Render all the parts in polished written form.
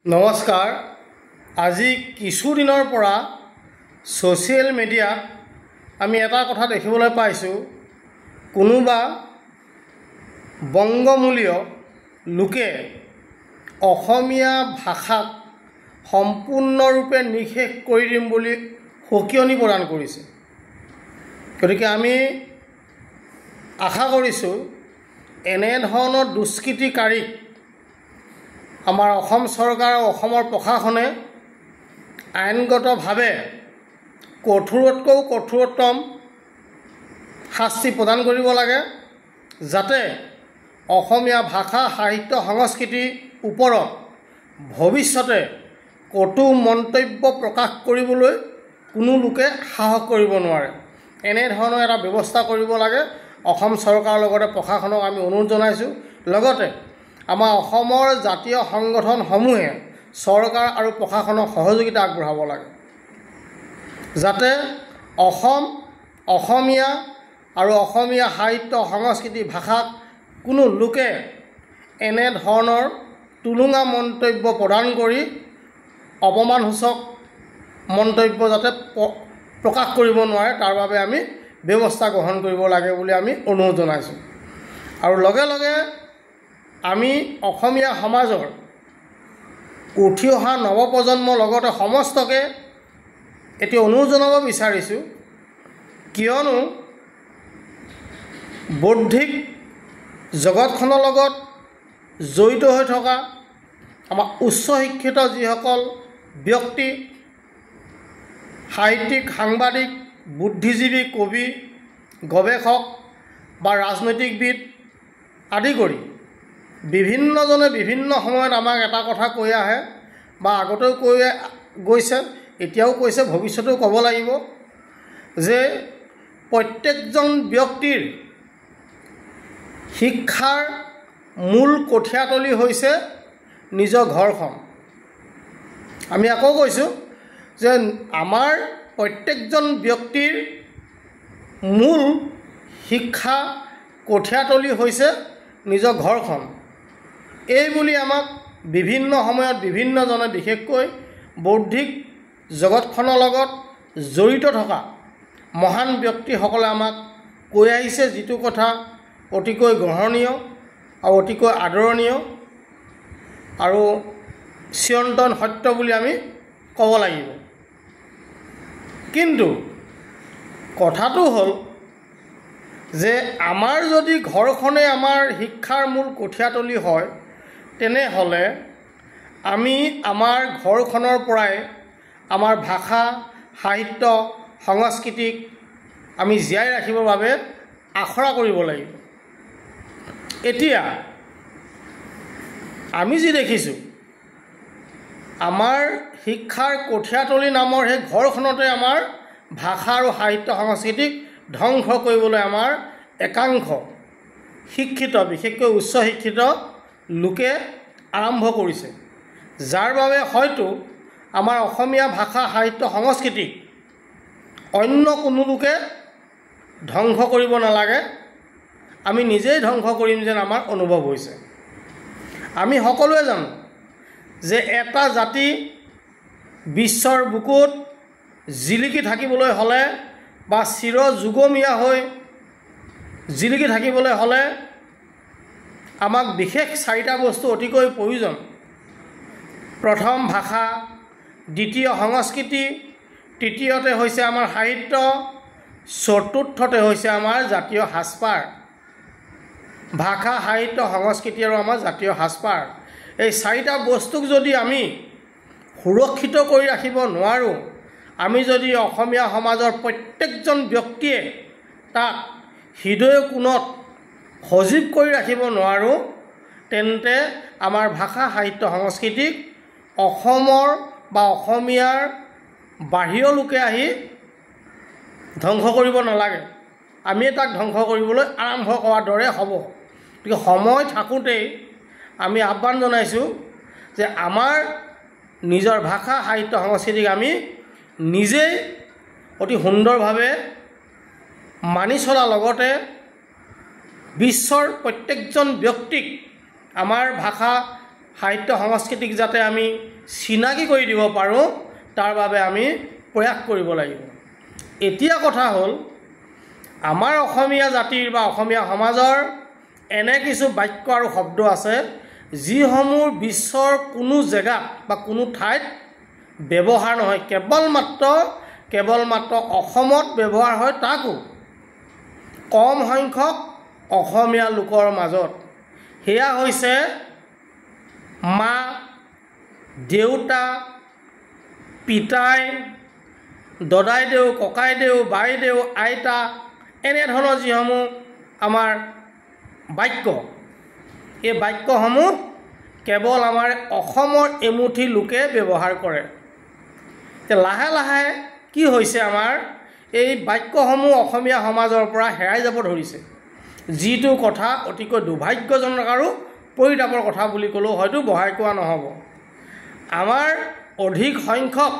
নমস্কাৰ। আজি কিছুদিনৰ পৰা ছ'চিয়েল মিডিয়াত আমি এটা কথা দেখিবলৈ পাইছোঁ, কোনোবা বংগমূলীয় লোকে অসমীয়া ভাষাক সম্পূৰ্ণৰূপে নিষেধ কৰি দিম বুলি সকিয়নি প্ৰদান কৰিছে। গতিকে আমি আশা কৰিছোঁ এনেধৰণৰ দুষ্কৃতিকাৰীক আমাৰ অসম চৰকাৰ আৰু অসমৰ প্ৰশাসনে আইনগতভাৱে কঠোৰতকৈও কঠোৰতম শাস্তি প্ৰদান কৰিব লাগে, যাতে অসমীয়া ভাষা সাহিত্য সংস্কৃতিৰ ওপৰত ভৱিষ্যতে কটু মন্তব্য প্ৰকাশ কৰিবলৈ কোনো লোকে সাহস কৰিব নোৱাৰে। এনেধৰণৰ এটা ব্যৱস্থা কৰিব লাগে। অসম চৰকাৰৰ লগতে প্ৰশাসনক আমি অনুৰোধ জনাইছোঁ। লগতে আমাৰ অসমৰ জাতীয় সংগঠনসমূহে চৰকাৰ আৰু প্ৰশাসনক সহযোগিতা আগবঢ়াব লাগে, যাতে অসমীয়া আৰু অসমীয়া সাহিত্য সংস্কৃতি ভাষাক কোনো লোকে এনেধৰণৰ টুলুঙা মন্তব্য প্ৰদান কৰি অপমানসূচক মন্তব্য যাতে প্ৰকাশ কৰিব নোৱাৰে, তাৰ বাবে আমি ব্যৱস্থা গ্ৰহণ কৰিব লাগে বুলি আমি অনুৰোধ জনাইছোঁ। আৰু লগে লগে আমি অসমীয়া সমাজৰ উঠি অহা নৱপ্ৰজন্মৰ লগতে সমস্তকে এতিয়া অনুৰোধ জনাব বিচাৰিছোঁ, কিয়নো বৌদ্ধিক জগতখনৰ লগত জড়িত হৈ থকা আমাৰ উচ্চ শিক্ষিত যিসকল ব্যক্তি, সাহিত্যিক, সাংবাদিক, বুদ্ধিজীৱী, কবি, গৱেষক বা ৰাজনৈতিকবিদ আদি কৰি বিভিন্নজনে বিভিন্ন সময়ত আমাক এটা কথা কৈ আহে বা আগতেও কৈ গৈছে, এতিয়াও কৈছে, ভৱিষ্যতেও ক'ব লাগিব যে প্ৰত্যেকজন ব্যক্তিৰ শিক্ষাৰ মূল কঠীয়াতলী হৈছে নিজৰ ঘৰখন। আমি আকৌ কৈছোঁ যে আমাৰ প্ৰত্যেকজন ব্যক্তিৰ মূল শিক্ষা কঠীয়াতলী হৈছে নিজৰ ঘৰখন। এই বুলি আমাক বিভিন্ন সময়ত বিভিন্নজনে, বিশেষকৈ বৌদ্ধিক জগতখনৰ লগত জড়িত থকা মহান ব্যক্তিসকলে আমাক কৈ আহিছে, যিটো কথা অতিকৈ গ্ৰহণীয় আৰু অতিকৈ আদৰণীয় আৰু চিৰন্তন সত্য বুলি আমি ক'ব লাগিব। কিন্তু কথাটো হ'ল যে আমাৰ যদি ঘৰখনে আমাৰ শিক্ষাৰ মূল কঠীয়াতলী হয়, তেনেহ'লে আমি আমাৰ ঘৰখনৰ পৰাই আমাৰ ভাষা সাহিত্য সংস্কৃতিক আমি জীয়াই ৰাখিবৰ বাবে আখৰা কৰিব লাগিব। এতিয়া আমি যি দেখিছোঁ, আমাৰ শিক্ষাৰ কঠীয়াতলী নামৰ সেই ঘৰখনতে আমাৰ ভাষা আৰু সাহিত্য সংস্কৃতিক ধ্বংস কৰিবলৈ আমাৰ একাংশ শিক্ষিত, বিশেষকৈ উচ্চ শিক্ষিত লোকে আৰম্ভ কৰিছে, যাৰ বাবে হয়তো আমাৰ অসমীয়া ভাষা সাহিত্য সংস্কৃতিক অন্য কোনো লোকে ধ্বংস কৰিব নালাগে, আমি নিজেই ধ্বংস কৰিম যেন আমাৰ অনুভৱ হৈছে। আমি সকলোৱে জানো যে এটা জাতি বিশ্বৰ বুকুত জিলিকি থাকিবলৈ হ'লে বা চিৰযুগমীয়া হৈ জিলিকি থাকিবলৈ হ'লে আমাক বিশেষ চাৰিটা বস্তু অতিকৈ প্ৰয়োজন। প্ৰথম ভাষা, দ্বিতীয় সংস্কৃতি, তৃতীয়তে হৈছে আমাৰ সাহিত্য, চতুৰ্থতে হৈছে আমাৰ জাতীয় সাজপাৰ। ভাষা, সাহিত্য, সংস্কৃতি আৰু আমাৰ জাতীয় সাজপাৰ, এই চাৰিটা বস্তুক যদি আমি সুৰক্ষিত কৰি ৰাখিব নোৱাৰোঁ, আমি যদি অসমীয়া সমাজৰ প্ৰত্যেকজন ব্যক্তিয়ে তাক হৃদয় কোণত সজীৱ কৰি ৰাখিব নোৱাৰোঁ, তেন্তে আমাৰ ভাষা সাহিত্য সংস্কৃতিক অসমৰ বা অসমীয়াৰ বাহিৰৰ লোকে আহি ধ্বংস কৰিব নালাগে, আমি তাক ধ্বংস কৰিবলৈ আৰম্ভ কৰাৰ দৰে হ'ব। গতিকে সময় থাকোঁতেই আমি আহ্বান জনাইছোঁ যে আমাৰ নিজৰ ভাষা সাহিত্য সংস্কৃতিক আমি নিজেই অতি সুন্দৰভাৱে মানি চলাৰ লগতে বিশ্বৰ প্ৰত্যেকজন ব্যক্তিক আমাৰ ভাষা সাহিত্য সংস্কৃতিক যাতে আমি চিনাকি কৰি দিব পাৰোঁ তাৰ বাবে আমি প্ৰয়াস কৰিব লাগিব। এতিয়া কথা হ'ল আমাৰ অসমীয়া জাতিৰ বা অসমীয়া সমাজৰ এনে কিছু বাক্য আৰু শব্দ আছে যিসমূহ বিশ্বৰ কোনো জেগাত বা কোনো ঠাইত ব্যৱহাৰ নহয়, কেৱল মাত্ৰ অসমত ব্যৱহাৰ হয়, তাকো কম সংখ্যক অসমীয়া লোকৰ মাজত। সেয়া হৈছে মা, দেউতা, পিতাই, দদাইদেউ, ককাইদেউ, বাইদেউ, আইতা, এনেধৰণৰ যিসমূহ আমাৰ বাক্য, এই বাক্যসমূহ কেৱল আমাৰ অসমৰ এমুঠি লোকে ব্যৱহাৰ কৰে। লাহে লাহে কি হৈছে, আমাৰ এই বাক্যসমূহ অসমীয়া সমাজৰ পৰা হেৰাই যাব ধৰিছে, যিটো কথা অতিকৈ দুৰ্ভাগ্যজনক আৰু পৰিতাপৰ কথা বুলি ক'লেও হয়তো বঢ়াই কোৱা নহ'ব। আমাৰ অধিক সংখ্যক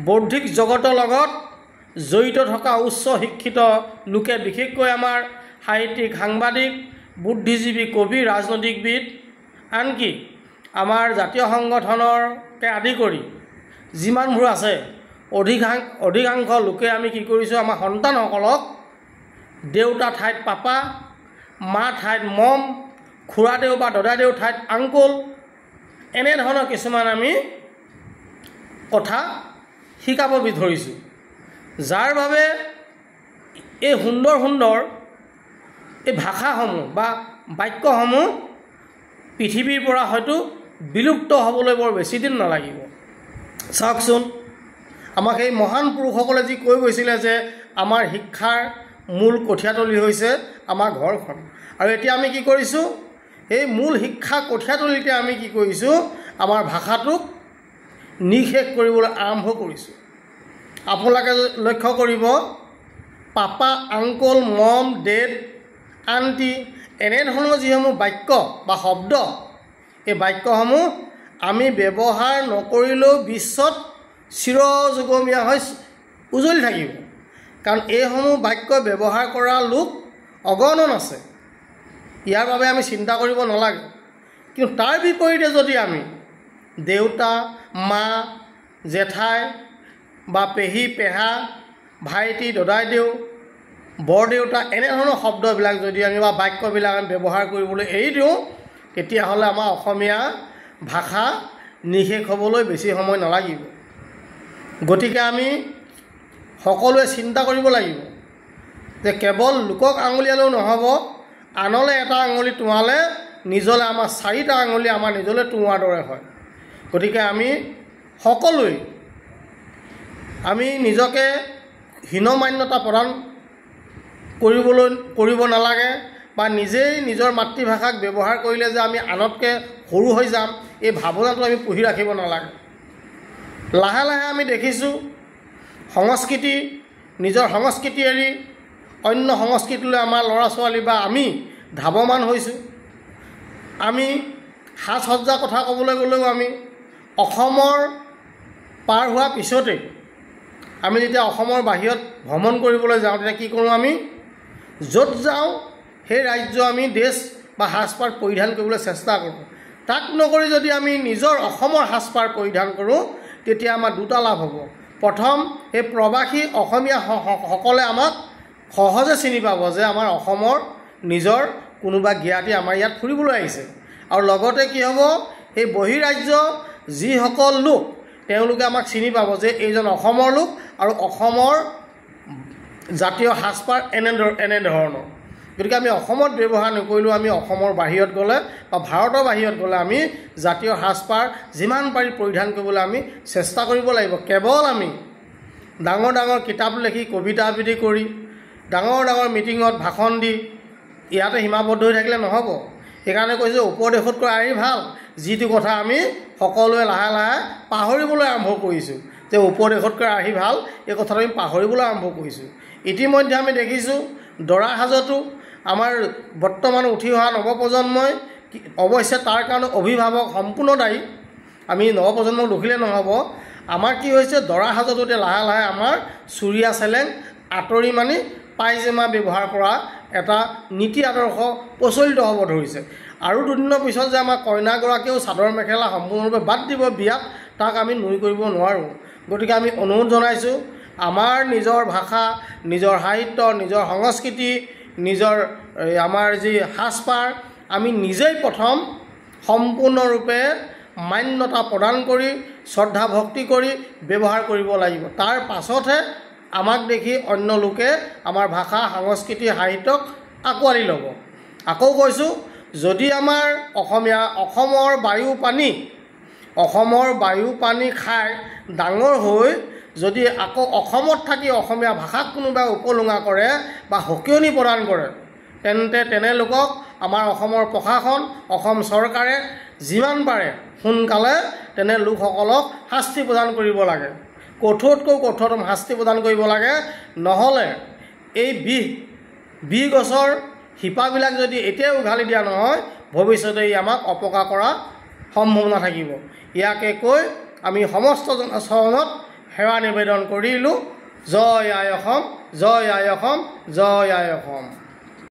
বৌদ্ধিক জগতৰ লগত জড়িত থকা উচ্চ শিক্ষিত লোকে, বিশেষকৈ আমাৰ সাহিত্যিক, সাংবাদিক, বুদ্ধিজীৱী, কবি, ৰাজনৈতিকবিদ, আনকি আমাৰ জাতীয় সংগঠনৰকে আদি কৰি যিমানবোৰ আছে, অধিকাংশ লোকে আমি কি কৰিছোঁ, আমাৰ সন্তানসকলক দেউতা ঠাইত পাপা, মা ঠাইত মম, খুৰাদেউ বা দদাইদেউ ঠাইত আংকুল, এনেধৰণৰ কিছুমান আমি কথা শিকাব ধৰিছোঁ, যাৰ বাবে এই সুন্দৰ এই ভাষাসমূহ বা বাক্যসমূহ পৃথিৱীৰ পৰা হয়তো বিলুপ্ত হ'বলৈ বৰ বেছি দিন নালাগিব। চাওকচোন, আমাক এই মহান পুৰুষসকলে যি কৈ গৈছিলে যে আমাৰ শিক্ষাৰ মূল কঠীয়াতলী হৈছে আমাৰ ঘৰখন, আৰু এতিয়া আমি কি কৰিছোঁ, এই মূল শিক্ষা কঠীয়াতলীতে আমি কি কৰিছোঁ, আমাৰ ভাষাটোক নিঃশেষ কৰিবলৈ আৰম্ভ কৰিছোঁ। আপোনালোকে লক্ষ্য কৰিব, পাপা, আংকল, মম, ডেড, আণ্টি, এনেধৰণৰ যিসমূহ বাক্য বা শব্দ, এই বাক্যসমূহ আমি ব্যৱহাৰ নকৰিলেও বিশ্বত চিৰযুগমীয়া হৈ উজলি থাকিব, কাৰণ এইসমূহ বাক্য ব্যৱহাৰ কৰা লোক অগণন আছে। ইয়াৰ বাবে আমি চিন্তা কৰিব নালাগে। কিন্তু তাৰ বিপৰীতে যদি আমি দেউতা, মা, জেঠাই বা পেহী, পেহা, ভাইটি, দদাইদেউ, বৰদেউতা, এনেধৰণৰ শব্দবিলাক যদি আমি বা বাক্যবিলাক আমি ব্যৱহাৰ কৰিবলৈ এৰি দিওঁ, তেতিয়াহ'লে আমাৰ অসমীয়া ভাষা নিঃশেষ হ'বলৈ বেছি সময় নালাগিব। গতিকে আমি সকলোৱে চিন্তা কৰিব লাগিব যে কেৱল লোকক আঙুলিয়ালেও নহ'ব, আনলৈ এটা আঙুলি টোঁৱালে নিজলৈ আমাৰ চাৰিটা আঙুলি আমাৰ নিজলৈ টোঁৱাৰ দৰে হয়। গতিকে আমি সকলোৱে আমি নিজকে হীনমান্যতা প্ৰদান কৰিব নালাগে, বা নিজেই নিজৰ মাতৃভাষাক ব্যৱহাৰ কৰিলে যে আমি আনতকৈ সৰু হৈ যাম, এই ভাৱনাটো আমি পুহি ৰাখিব নালাগে। লাহে লাহে আমি দেখিছোঁ নিজৰ সংস্কৃতি এৰি অন্য সংস্কৃতিলৈ আমাৰ ল'ৰা ছোৱালী বা আমি ধাৱমান হৈছোঁ। আমি সাজ সজ্জাৰ কথা ক'বলৈ গ'লেও আমি অসমৰ পাৰ হোৱাৰ পিছতে আমি যেতিয়া অসমৰ বাহিৰত ভ্ৰমণ কৰিবলৈ যাওঁ, তেতিয়া কি কৰোঁ, আমি য'ত যাওঁ সেই ৰাজ্য আমি ড্ৰেছ বা সাজপাৰ পৰিধান কৰিবলৈ চেষ্টা কৰোঁ। তাক নকৰি যদি আমি নিজৰ অসমৰ সাজপাৰ পৰিধান কৰোঁ, তেতিয়া আমাৰ দুটা লাভ হ'ব। প্ৰথম, এই প্ৰৱাসী অসমীয়া সকলে আমাক সহজে চিনি পাব যে আমাৰ অসমৰ নিজৰ কোনোবা জ্ঞাতি আমাৰ ইয়াত ফুৰিবলৈ আহিছে, আৰু লগতে কি হ'ব, সেই বহিৰাজ্য যিসকল লোক তেওঁলোকে আমাক চিনি পাব যে এইজন অসমৰ লোক, আৰু অসমৰ জাতীয় সাজপাৰ এনেধৰণৰ। গতিকে আমি অসমত ব্যৱহাৰ নকৰিলেও আমি অসমৰ বাহিৰত গ'লে বা ভাৰতৰ বাহিৰত গ'লে আমি জাতীয় সাজপাৰ যিমান পাৰি পৰিধান কৰিবলৈ আমি চেষ্টা কৰিব লাগিব। কেৱল আমি ডাঙৰ ডাঙৰ কিতাপ লিখি, কবিতা আবৃত্তি কৰি, ডাঙৰ ডাঙৰ মিটিঙত ভাষণ দি ইয়াতে সীমাবদ্ধ হৈ থাকিলে নহ'ব। সেইকাৰণে কৈছোঁ, উপদেশতকৈ আহি ভাল, যিটো কথা আমি সকলোৱে লাহে লাহে পাহৰিবলৈ আৰম্ভ কৰিছোঁ, যে উপদেশতকৈ আহি ভাল, এই কথাটো আমি পাহৰিবলৈ আৰম্ভ কৰিছোঁ। ইতিমধ্যে আমি দেখিছোঁ দৰা সাজতো আমাৰ বৰ্তমান উঠি অহা নৱপ্ৰজন্মই, অৱশ্যে তাৰ কাৰণে অভিভাৱক সম্পূৰ্ণ দায়ী, আমি নৱপ্ৰজন্মক দোষিলে নহ'ব। আমাৰ কি হৈছে, দৰা সাজতো এতিয়া লাহে লাহে আমাৰ চুৰিয়া চেলেং আঁতৰি পায়জামা ব্যৱহাৰ কৰা এটা নীতি আদৰ্শ প্ৰচলিত হ'ব ধৰিছে। আৰু দুদিনৰ পিছত যে আমাৰ কইনাগৰাকীয়েও চাদৰ মেখেলা সম্পূৰ্ণৰূপে বাদ দিব বিয়াত, তাক আমি নুই কৰিব নোৱাৰোঁ। গতিকে আমি অনুৰোধ জনাইছোঁ, আমাৰ নিজৰ ভাষা, নিজৰ সাহিত্য, নিজৰ সংস্কৃতি, নিজৰ আমাৰ যি সাজপাৰ আমি নিজেই প্ৰথম সম্পূৰ্ণৰূপে মান্যতা প্ৰদান কৰি শ্ৰদ্ধা ভক্তি কৰি ব্যৱহাৰ কৰিব লাগিব। তাৰ পাছতহে আমাক দেখি অন্য লোকে আমাৰ ভাষা, সংস্কৃতি, সাহিত্যক আঁকোৱালি ল'ব। আকৌ কৈছোঁ, যদি আমাৰ অসমৰ বায়ু পানী খাই ডাঙৰ হৈ যদি আকৌ অসমত থাকি অসমীয়া ভাষাক কোনোবাই উপলুঙা কৰে বা সকিয়নি প্ৰদান কৰে, তেন্তে তেনে-লোকক আমাৰ অসমৰ প্ৰশাসন, অসম চৰকাৰে যিমান পাৰে সোনকালে তেনে লোকসকলক শাস্তি প্ৰদান কৰিব লাগে। কঠোৰতকৈ কঠোৰতম শাস্তি প্ৰদান কৰিব লাগে। নহ'লে এই বিহ গছৰ শিপাবিলাক যদি এতিয়াই উঘালি দিয়া নহয়, ভৱিষ্যতে ই আমাক অপকাৰ কৰা সম্ভাৱনা থাকিব। ইয়াকে কৈ আমি সমস্ত জনচৰণত সেৱা নিবেদন কৰিলোঁ। জয় আই অসম, জয় আই অসম, জয় আই অসম।